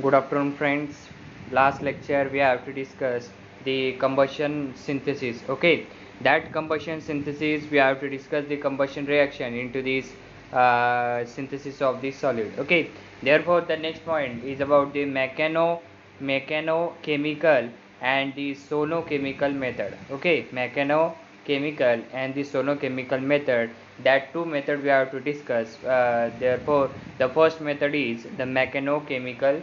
Good afternoon, friends. Last lecture we have to discuss the combustion synthesis. Okay, that combustion synthesis we have to discuss the combustion reaction into this synthesis of the solid. Okay, therefore the next point is about the mechanochemical and the sonochemical method. Okay, mechanochemical and the sonochemical method. That two method we have to discuss. Therefore, the first method is the mechanochemical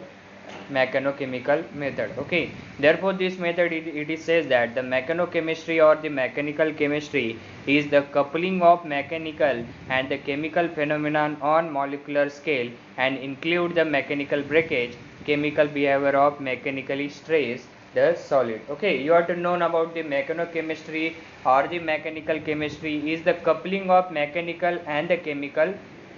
method. Okay, therefore this method it says that the mechanochemistry or the mechanical chemistry is the coupling of mechanical and the chemical phenomenon on molecular scale and include the mechanical breakage, chemical behavior of mechanically stress the solid. Okay, you have to know about the mechanochemistry or the mechanical chemistry is the coupling of mechanical and the chemical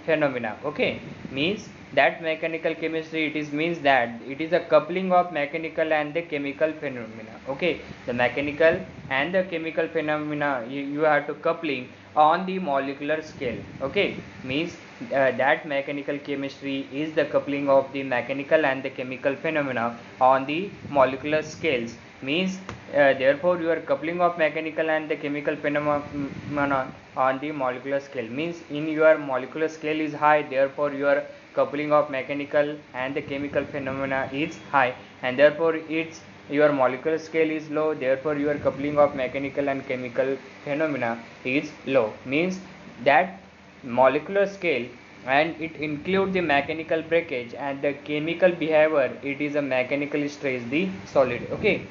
phenomena. Okay, means that mechanical chemistry it is means that it is a coupling of mechanical and the chemical phenomena. Okay, the mechanical and the chemical phenomena you have to coupling on the molecular scale. Okay, means that mechanical chemistry is the coupling of the mechanical and the chemical phenomena on the molecular scales. Means therefore your coupling of mechanical and the chemical phenomena on the molecular scale means in your molecular scale is high, therefore your coupling of mechanical and the chemical phenomena is high, and therefore its your molecular scale is low, therefore your coupling of mechanical and chemical phenomena is low. Means that molecular scale and it include the mechanical breakage and the chemical behavior it is a mechanically stress the solid. Okay,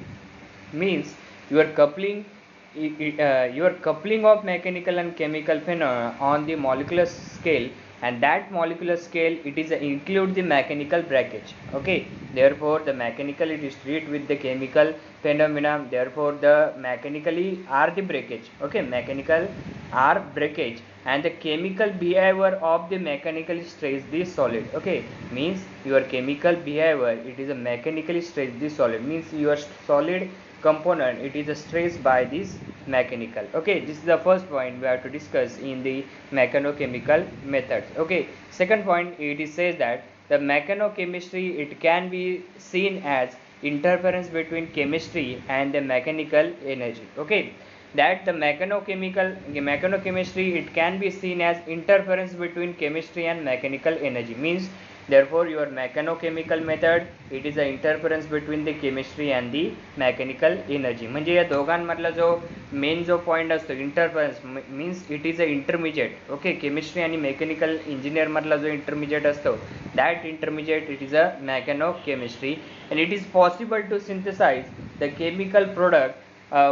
means your coupling your coupling of mechanical and chemical phenomena on the molecular scale, and that molecular scale it is include the mechanical breakage. Okay, therefore the mechanical it is treat with the chemical phenomena, therefore the mechanically are the breakage. Okay, mechanical are breakage and the chemical behavior of the mechanically stress the solid. Okay, means your chemical behavior it is a mechanically stress the solid, means your solid component it is stressed by this mechanical. Okay, this is the first point we have to discuss in the mechanochemical methods. Okay, second point it is says that the mechanochemistry it can be seen as interference between chemistry and the mechanical energy. Okay, that the mechanochemistry it can be seen as interference between chemistry and mechanical energy. Means therefore your mechanochemical method it is a interference between the chemistry and the mechanical energy. म्हणजे या दोघांमधला जो main जो point असतो interference means it is a intermediate. Okay, chemistry आणि mechanical engineer मधला जो intermediate असतो that intermediate it is a mechanochemistry and it is possible to synthesize the chemical product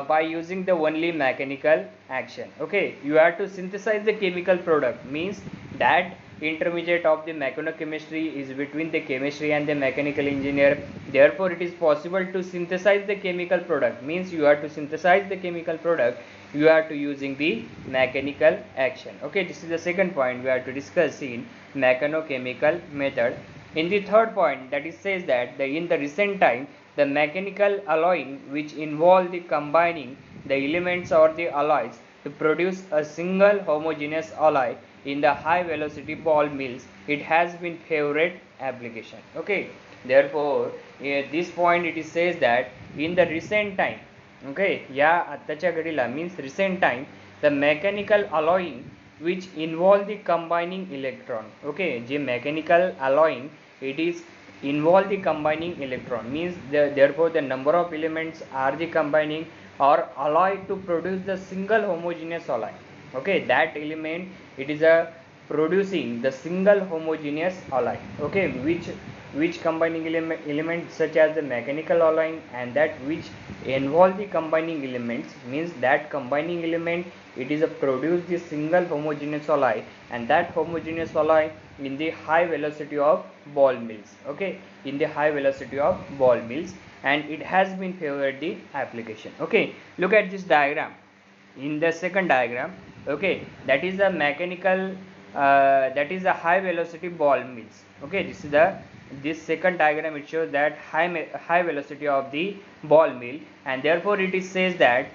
by using the only mechanical action. Okay, you have to synthesize the chemical product means that intermediate of the mechanochemistry is between the chemistry and the mechanical engineer, therefore it is possible to synthesize the chemical product. Means you have to synthesize the chemical product, you are to using the mechanical action. Okay, this is the second point we have to discuss in mechanochemical method. In the third point that it says that in the recent time the mechanical alloying which involve the combining the elements or the alloys to produce a single homogeneous alloy in the high velocity ball mills it has been favorite application. Okay, therefore this point it is says that in the recent time, okay, या आत्ताच्या घडीला means recent time the mechanical alloying which involve the combining electron. Okay, J mechanical alloying it is involve the combining electron means therefore the number of elements are the combining or alloy to produce the single homogeneous alloy. Okay, that element it is a producing the single homogeneous alloy. Okay, which combining element such as the mechanical alloying and that which involve the combining elements means that combining element it is a produce the single homogeneous alloy and that homogeneous alloy in the high velocity of ball mills. Okay, in the high velocity of ball mills and it has been favored the application. Okay, look at this diagram. In the second diagram, okay, that is a mechanical that is a high velocity ball mills. Okay, this second diagram it shows that high velocity of the ball mill and therefore it is says that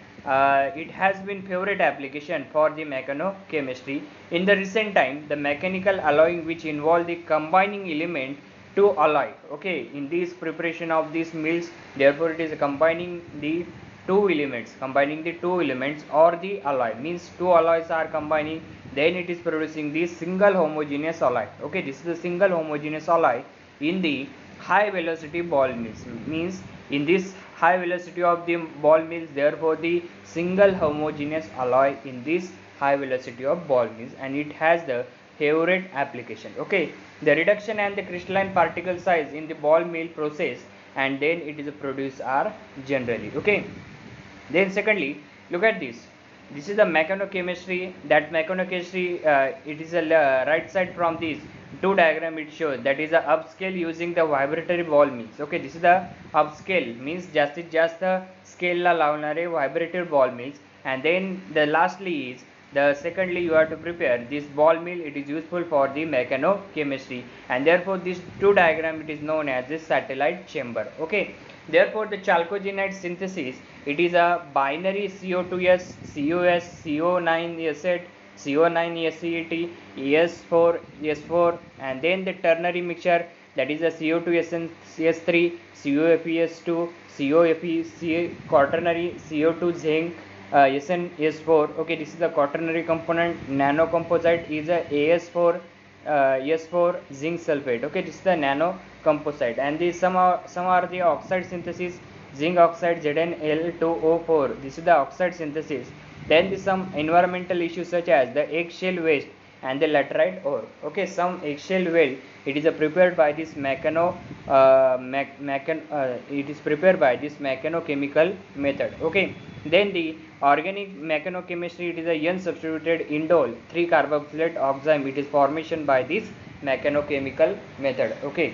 it has been favorite application for the mechanochemistry. In the recent time the mechanical alloying which involve the combining element to alloy. Okay, in this preparation of these meals, therefore it is combining the two elements or the alloy, means two alloys are combining, then it is producing the single homogeneous alloy. Okay, this is the single homogeneous alloy in the high velocity ball mills, means in this high velocity of the ball mills, therefore the single homogeneous alloy in this high velocity of ball mills, and it has the Hayward application. Okay, the reduction and the crystalline particle size in the ball mill process, and then it is produced are generally. Okay, then secondly, look at this. This is the mechanochemistry. That mechanochemistry, it is a right side from this two diagram. It shows that is a upscale using the vibratory ball mills. Okay, this is the upscale, means जास्तीत जास्त scale ला लावणारे vibratory ball mills. And then the lastly is the secondly you have to prepare this ball mill. It is useful for the mechanochemistry, and therefore this two diagram it is known as the satellite chamber. Okay, therefore the chalcogenide synthesis, it is a binary CO2s, COS, CO9 CO9 SCET, ES4, S4, and then the ternary mixture, that is a CO2 CS3, COFES2, COFE, quaternary CO2 zinc, SN4. Okay, this is the quaternary component. Nano composite is a AS4, S4 zinc sulfate. Okay, this is the nano composite, and these some are the oxide synthesis. Zinc oxide ZnL2O4, this is the oxide synthesis. Then some environmental issues such as the eggshell waste and the laterite ore. Okay, some eggshell weld, it is prepared by this it is prepared by this mechanochemical method. Okay, then the organic mechanochemistry, it is a unsubstituted indole 3 carboxylate oxime. It is formation by this mechanochemical method. Okay,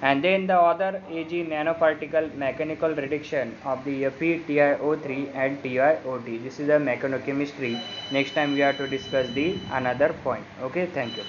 and then the other Ag nanoparticle mechanical reduction of the FeTiO3 and TiOT. This is the mechanochemistry. Next time we have to discuss the another point. Okay, thank you.